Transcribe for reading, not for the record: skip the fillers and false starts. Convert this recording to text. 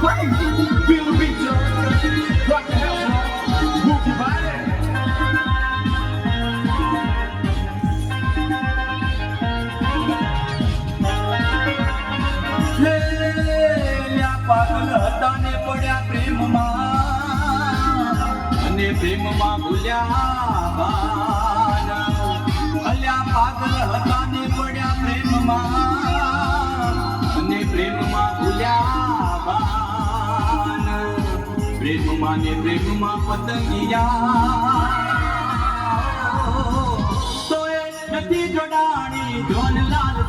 crazy. Feel the beat, y'all. Rock the house, y'all. Move your body. પાગલ હતા ને પડ્યા પ્રેમમાં અને પ્રેમમાં ભૂલ્યા બાન અલ્યા પાગલ હતા ને પડ્યા પ્રેમમાં અને પ્રેમમાં ભૂલ્યા બાન પ્રેમમાં ને પ્રેમમાં પતંગિયા તો એ નથી જોડાણી જોનલાલ